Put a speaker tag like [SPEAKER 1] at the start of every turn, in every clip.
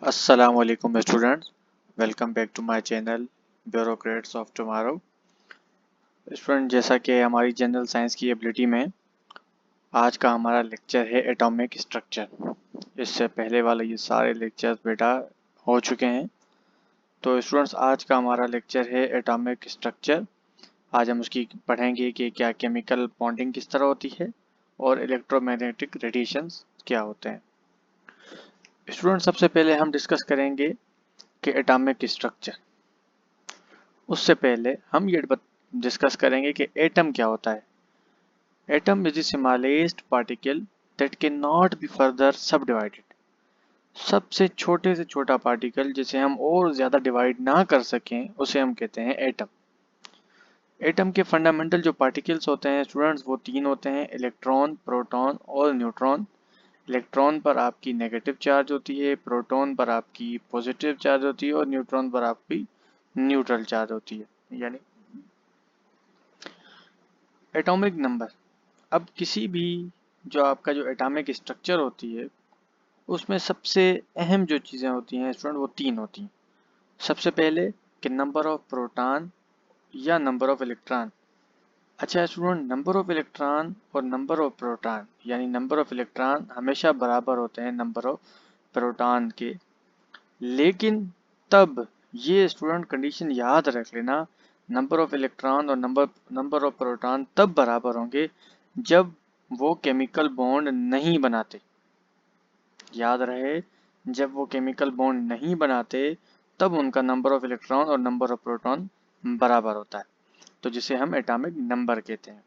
[SPEAKER 1] Assalamualaikum students, welcome back to my channel Bureaucrats of Tomorrow। Student, जैसा कि हमारी general science की ability में आज का हमारा लेक्चर है एटॉमिक स्ट्रक्चर। इससे पहले वाले ये सारे लेक्चर्स बेटा हो चुके हैं। तो स्टूडेंट्स, आज का हमारा लेक्चर है एटॉमिक स्ट्रक्चर। आज हम उसकी पढ़ेंगे कि क्या केमिकल बॉन्डिंग किस तरह होती है और इलेक्ट्रोमैग्नेटिक रेडिएशंस क्या होते हैं। स्टूडेंट, सबसे पहले हम डिस्कस करेंगे कि एटॉमिक स्ट्रक्चर। उससे पहले हम ये डिस्कस करेंगे कि एटम क्या होता है। Atom is the smallest particle that can not be further सब डिवाइडेड। सबसे छोटे से छोटा पार्टिकल जिसे हम और ज्यादा डिवाइड ना कर सकें उसे हम कहते हैं एटम। एटम के फंडामेंटल जो पार्टिकल्स होते हैं स्टूडेंट्स, वो तीन होते हैं: इलेक्ट्रॉन, प्रोटॉन और न्यूट्रॉन। इलेक्ट्रॉन पर आपकी नेगेटिव चार्ज होती है, प्रोटॉन पर आपकी पॉजिटिव चार्ज होती है और न्यूट्रॉन पर आपकी न्यूट्रल चार्ज होती है। यानी एटॉमिक नंबर। अब किसी भी जो आपका जो एटॉमिक स्ट्रक्चर होती है उसमें सबसे अहम जो चीज़ें होती हैं स्टूडेंट, वो तीन होती हैं। सबसे पहले कि नंबर ऑफ प्रोटॉन या नंबर ऑफ इलेक्ट्रॉन। अच्छा स्टूडेंट, नंबर ऑफ इलेक्ट्रॉन और नंबर ऑफ प्रोटॉन यानी नंबर ऑफ इलेक्ट्रॉन हमेशा बराबर होते हैं नंबर ऑफ प्रोटॉन के। लेकिन तब ये स्टूडेंट कंडीशन याद रख लेना, नंबर ऑफ इलेक्ट्रॉन और नंबर ऑफ प्रोटॉन तब बराबर होंगे जब वो केमिकल बॉन्ड नहीं बनाते। याद रहे, जब वो केमिकल बॉन्ड नहीं बनाते तब उनका नंबर ऑफ इलेक्ट्रॉन और नंबर ऑफ प्रोटॉन बराबर होता है, तो जिसे हम एटॉमिक नंबर कहते हैं।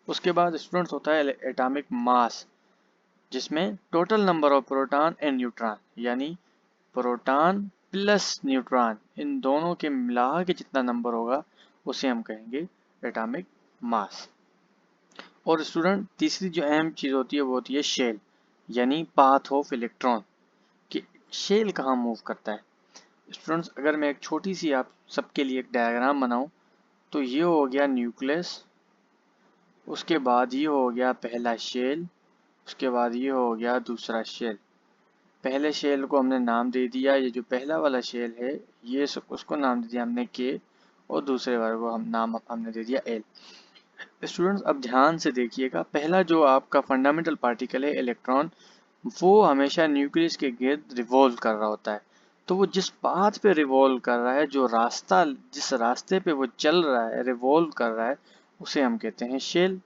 [SPEAKER 1] उसके बाद स्टूडेंट्स होता है एटॉमिक मास, जिसमें total number of proton and neutron यानी प्रोटॉन प्लस न्यूट्रॉन इन दोनों के मिला के जितना नंबर होगा उसे हम कहेंगे एटॉमिक मास। और स्टूडेंट, तीसरी जो अहम चीज होती है वो होती है शेल यानी पाथ ऑफ इलेक्ट्रॉन, कि शेल कहाँ मूव करता है। स्टूडेंट्स, अगर मैं एक छोटी सी आप सबके लिए एक डायग्राम बनाऊं तो ये हो गया न्यूक्लियस, उसके बाद ये हो गया पहला शेल, उसके बाद ये हो गया दूसरा शेल। पहले शेल को हमने नाम दे दिया, ये जो पहला वाला शेल है ये उसको नाम दे दिया हमने के, और दूसरे वाले को हमने दे दिया एल। स्टूडेंट्स, अब ध्यान से देखिएगा, पहला जो आपका फंडामेंटल पार्टिकल है इलेक्ट्रॉन, वो हमेशा न्यूक्लियस के गिर्द रिवॉल्व कर रहा होता है। तो वो जिस पाथ पे रिवॉल्व कर रहा है, जो रास्ता जिस रास्ते पे वो चल रहा है, रिवॉल्व कर रहा है, उसे हम कहते हैं शेल।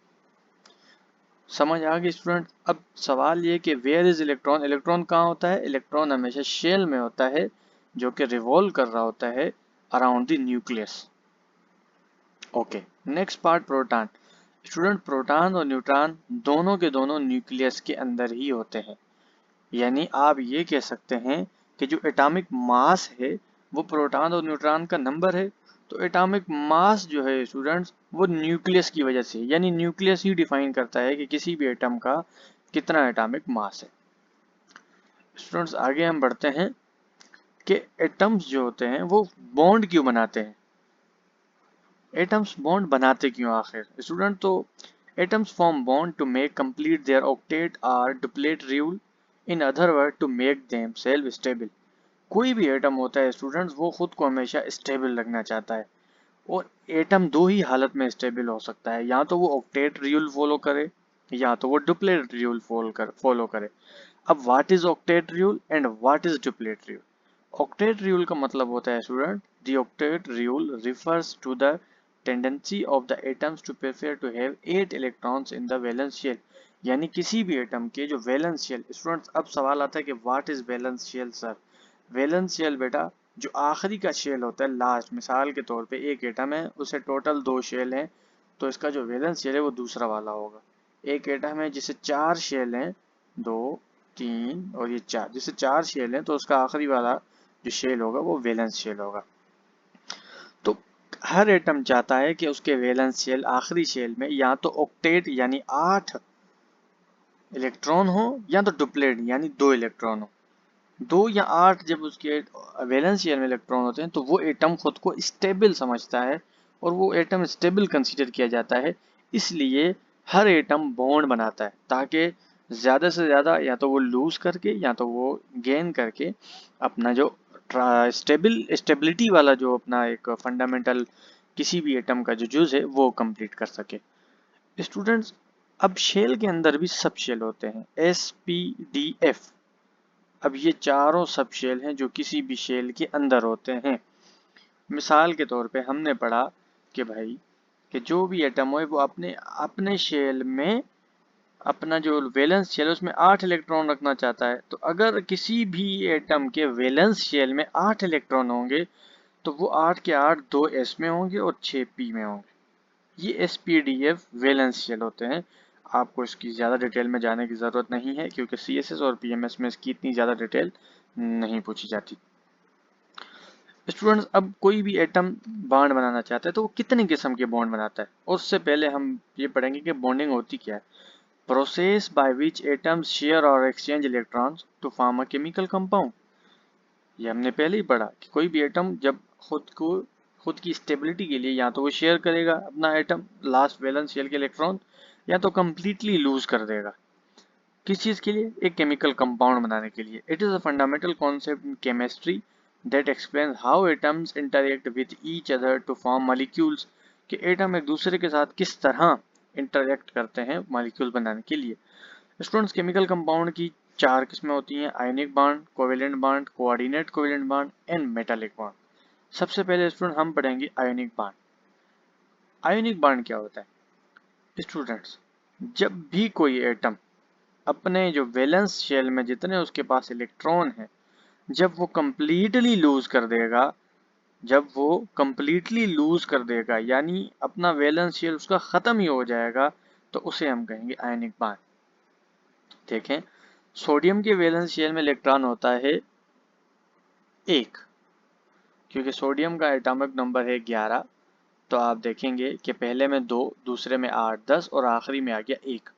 [SPEAKER 1] समझ आ गई स्टूडेंट। अब सवाल ये कि वेयर इज इलेक्ट्रॉन। इलेक्ट्रॉन कहाँ होता है? इलेक्ट्रॉन हमेशा शेल में होता है जो कि रिवॉल्व कर रहा होता है around the nucleus. Okay, next part proton. Student, proton और न्यूट्रॉन दोनों के दोनों न्यूक्लियस के अंदर ही होते हैं। यानी आप ये कह सकते हैं कि जो एटॉमिक मास है वो प्रोटॉन और न्यूट्रॉन का नंबर है। तो एटॉमिक मास जो है स्टूडेंट्स, वो न्यूक्लियस की वजह से, यानी न्यूक्लियस ही डिफाइन करता है कि किसी भी एटम का कितना एटॉमिक मास है। स्टूडेंट्स, आगे हम बढ़ते हैं कि एटम्स जो होते हैं वो बॉन्ड क्यों बनाते हैं। एटम्स बॉन्ड बनाते क्यों आखिर स्टूडेंट? तो atoms form bond to make complete their octet और duplet rule, in other word to make them self stable. कोई भी एटम होता है स्टूडेंट्स, वो खुद को हमेशा स्टेबल रखना चाहता है, और एटम दो ही हालत में स्टेबल हो सकता है, या तो वो ऑक्टेट रूल फॉलो करे या तो वो डुप्लेट रूल फॉलो करे। अब what is octet rule and what is duplet rule? Octet rule का मतलब होता है student, the octet rule refers to the tendency of the atoms to prefer to have 8 electrons in the valence shell. यानी किसी भी atom के जो valence shell. Students, अब सवाल आता है कि what is valence shell sir? Valence shell बेटा जो आखिरी का शेल होता है, लास्ट, मिसाल के तौर पे एक एटम है उसे टोटल 2 शेल हैं, तो इसका जो वैलेंस शेल है वो दूसरा वाला होगा। एक एटम है जिसे 4 शेल हैं, 2, 3 और ये 4, जिसे 4 शेल हैं, तो उसका आखिरी वाला जो शेल होगा वो वैलेंस शेल होगा। तो हर एटम चाहता है कि उसके वैलेंस शेल आखिरी शेल में या तो ऑक्टेट यानी 8 इलेक्ट्रॉन हो या तो डुप्लेट यानी 2 इलेक्ट्रॉन हो। 2 या 8 जब उसके वैलेंस शेल में इलेक्ट्रॉन होते हैं तो वो एटम खुद को स्टेबल समझता है, और वो एटम स्टेबल कंसीडर किया जाता है। इसलिए हर एटम बॉन्ड बनाता है ताकि ज़्यादा से ज़्यादा या तो वो लूज करके या तो वो गेन करके अपना जो स्टेबिलिटी वाला जो अपना एक फंडामेंटल किसी भी एटम का जो जुज है वो कंप्लीट कर सके। स्टूडेंट्स, अब शेल के अंदर भी सब शेल होते हैं, SPDF। अब ये चारों सब शेल हैं जो किसी भी शेल के अंदर होते हैं। मिसाल के तौर पे हमने पढ़ा कि भाई कि जो भी एटम हो वो अपने अपने शेल में अपना जो वैलेंस शेल है उसमें 8 इलेक्ट्रॉन रखना चाहता है। तो अगर किसी भी एटम के वैलेंस शेल में 8 इलेक्ट्रॉन होंगे तो वो 8 के 8 2 s में होंगे और 6 p में होंगे। ये SPDF वैलेंस शेल होते हैं। आपको इसकी ज़्यादा डिटेल में जाने की ज़रूरत नहीं है क्योंकि CSS और PMS में इसकी इतनी ज़्यादा डिटेल नहीं पूछी जाती। स्टूडेंट्स, अब कोई भी एटम बॉन्ड बनाना चाहता है तो वो कितने किस्म के बॉन्ड बनाता है, और उससे पहले हम ये पढ़ेंगे कि बॉन्डिंग होती क्या है। Process by which atoms share or exchange electrons to form a chemical compound। ये हमने पहले ही पढ़ा कि कोई भी एटम जब खुद की स्टेबिलिटी के लिए या तो वो शेयर करेगा अपना एटम लास्ट वैलेंस शेल के इलेक्ट्रॉन, या तो कम्प्लीटली लूज कर देगा। किस चीज़ के लिए? एक केमिकल कंपाउंड बनाने के लिए। It is a fundamental concept in chemistry that explains how atoms interact with each other to form molecules, कि एटम एक दूसरे के साथ किस तरह इंटरेक्ट करते हैं मॉलिक्यूल बनाने के लिए। स्टूडेंट्स, केमिकल कंपाउंड की 4 किस्में होती हैं, ionic bond, covalent bond, coordinate covalent bond and metallic bond. सबसे पहले स्टूडेंट हम पढ़ेंगे आयनिक बॉन्ड। आयनिक बॉन्ड क्या होता है? स्टूडेंट्स, जब भी कोई एटम अपने जो वैलेंस शेल में जितने उसके पास इलेक्ट्रॉन हैं, जब वो कंप्लीटली लूज कर देगा, यानी अपना वैलेंस शेल उसका खत्म ही हो जाएगा, तो उसे हम कहेंगे आयनिक बॉन्ड। देखें, सोडियम के वैलेंस शेल में इलेक्ट्रॉन होता है 1, क्योंकि सोडियम का एटॉमिक नंबर है 11। तो आप देखेंगे कि पहले में 2, दूसरे में 8, 10 और आखिरी में आ गया 1।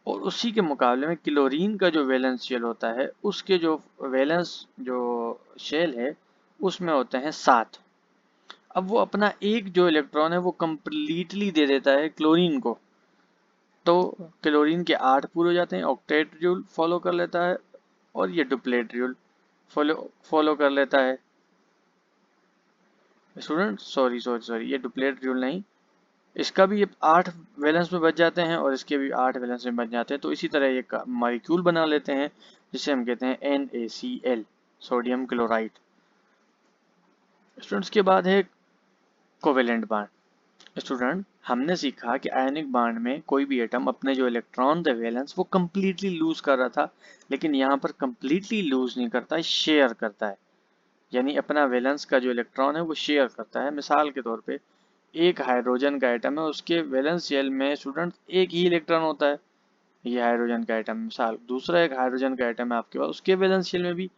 [SPEAKER 1] और उसी के मुकाबले में क्लोरीन का जो वैलेंस शेल होता है, उसके जो वैलेंस जो शेल है उसमें होते हैं 7। अब वो अपना एक जो इलेक्ट्रॉन है वो कंप्लीटली दे देता है क्लोरीन को, तो क्लोरीन के 8 पूरे हो जाते हैं, ऑक्टेट रूल फॉलो कर लेता है, और ये डुप्लेट रूल फॉलो कर लेता है। स्टूडेंट, सॉरी, ये डुप्लेट रूल नहीं, इसका भी 8 वैलेंस में बच जाते हैं और इसके भी 8 वैलेंस में बच जाते हैं। तो इसी तरह ये मॉलिक्यूल बना लेते हैं जिसे हम कहते हैं NaCl, सोडियम क्लोराइड। स्टूडेंट्स, के बाद है कोवेलेंट बॉन्ड। स्टूडेंट, हमने सीखा कि आयनिक बॉन्ड में कोई भी एटम अपने जो इलेक्ट्रॉन थे वैलेंस वो कम्प्लीटली लूज कर रहा था, लेकिन यहाँ पर कम्प्लीटली लूज नहीं करता है, शेयर करता है। यानी अपना वैलेंस का जो इलेक्ट्रॉन है वो शेयर करता है। मिसाल के तौर पे एक हाइड्रोजन का एटम है, उसके वैलेंस शेल में स्टूडेंट एक ही इलेक्ट्रॉन होता है, ये हाइड्रोजन का एटम। मिसाल दूसरा एक हाइड्रोजन का एटम है आपके पास, उसके वैलेंस शेल में भी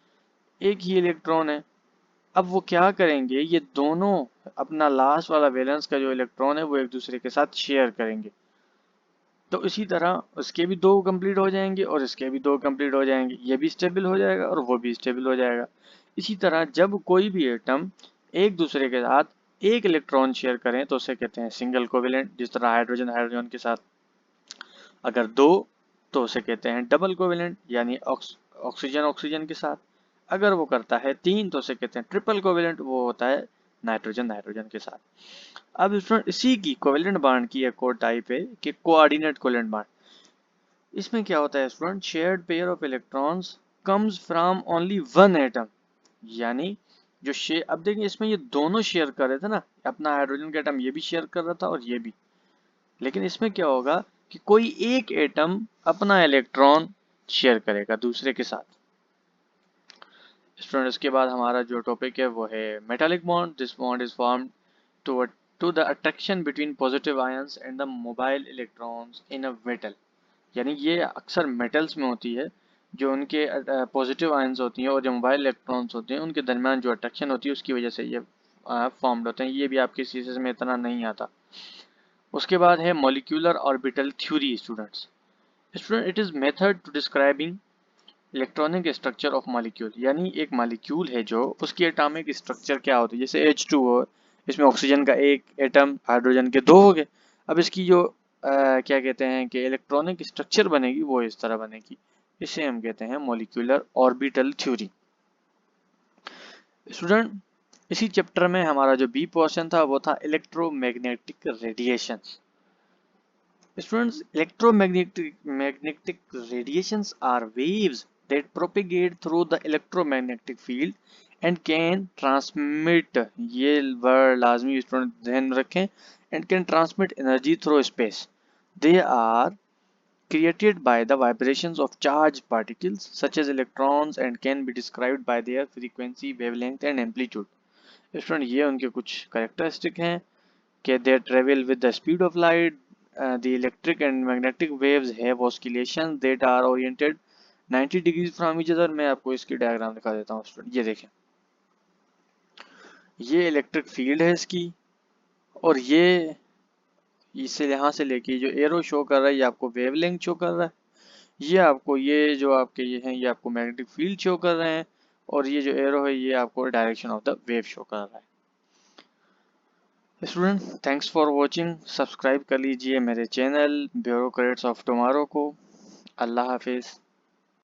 [SPEAKER 1] एक ही इलेक्ट्रॉन है। अब वो क्या करेंगे, ये दोनों अपना लास्ट वाला वैलेंस का जो इलेक्ट्रॉन है वो एक दूसरे के साथ शेयर करेंगे। तो इसी तरह उसके भी 2 कंप्लीट हो जाएंगे और इसके भी 2 कंप्लीट हो जाएंगे, ये भी स्टेबल हो जाएगा और वो भी स्टेबल हो जाएगा। इसी तरह जब कोई भी एटम एक दूसरे के साथ एक इलेक्ट्रॉन शेयर करें तो उसे कहते हैं सिंगल कोवेलेंट, जिस तरह हाइड्रोजन हाइड्रोजन के साथ। अगर 2 तो उसे कहते हैं डबल कोवेलेंट, यानी ऑक्सीजन ऑक्सीजन के साथ। अगर वो करता है 3 तो उसे कहते हैं ट्रिपल कोवेलेंट, वो होता है नाइट्रोजन नाइट्रोजन के साथ। अब स्टूडेंट, इसी की कोवेलेंट बॉन्ड की एक और टाइप है कि कोऑर्डिनेट कोवेलेंट बॉन्ड। इसमें क्या होता है student, shared pair of electrons comes from only one atom. यानी जो शेयर, अब देखिए इसमें ये दोनों शेयर कर रहे थे ना, अपना हाइड्रोजन का एटम ये भी शेयर कर रहा था और ये भी, लेकिन इसमें क्या होगा कि कोई एक एटम अपना इलेक्ट्रॉन शेयर करेगा दूसरे के साथ। स्टूडेंट, इसके बाद हमारा जो टॉपिक है वो है metallic bond. This bond is formed to the attraction between positive ions and the mobile electrons in a metal. यानी ये अक्सर मेटल्स में होती है, जो उनके पॉजिटिव आयंस होती हैं और जो मोबाइल इलेक्ट्रॉन्स होते हैं उनके दरमियान जो अट्रैक्शन होती है उसकी वजह से ये फॉर्म्ड होते हैं। ये भी आपके सीरीज में इतना नहीं आता। उसके बाद है molecular orbital theory. Student, it is method to describing electronic structure of molecule. यानी एक मॉलिक्यूल है जो उसकी एटॉमिक स्ट्रक्चर क्या होती है, जैसे H2O, इसमें ऑक्सीजन का एक एटम, हाइड्रोजन के 2 हो गए। अब इसकी जो क्या कहते हैं कि इलेक्ट्रॉनिक स्ट्रक्चर बनेगी वो इस तरह बनेगी। इसे हम कहते हैं मॉलिक्यूलर ऑर्बिटल थ्योरी। स्टूडेंट, इसी चैप्टर में हमारा जो बी पोर्शन था वो था electromagnetic radiations. Students, electromagnetic radiations are waves that propagate through the electromagnetic field and can transmit, ये वर्ड लाजमी स्टूडेंट ध्यान में रखें, and can transmit energy through space. They are created by the vibrations of charged particles such as electrons and can be described by their frequency, wavelength and amplitude. Student ये उनके कुछ characteristic हैं कि they travel with the speed of light. The electric and magnetic waves have oscillations that are oriented 90 degrees from each other. मैं आपको इसकी diagram दिखा देता हूँ स्टूडेंट, ये देखें, ये इलेक्ट्रिक फील्ड है इसकी, और ये इसे यहाँ से लेके जो एरो शो कर रहा है ये आपको वेवलेंथ शो कर रहा है, ये आपको ये जो आपके ये हैं ये आपको मैग्नेटिक फील्ड शो कर रहे हैं, और ये जो एरो है ये आपको direction of the wave show कर रहा है। Student, thanks for watching. Subscribe कर लीजिए मेरे चैनल ब्यूरोक्रेट्स ऑफ टुमारो को। अल्लाह हाफिज़।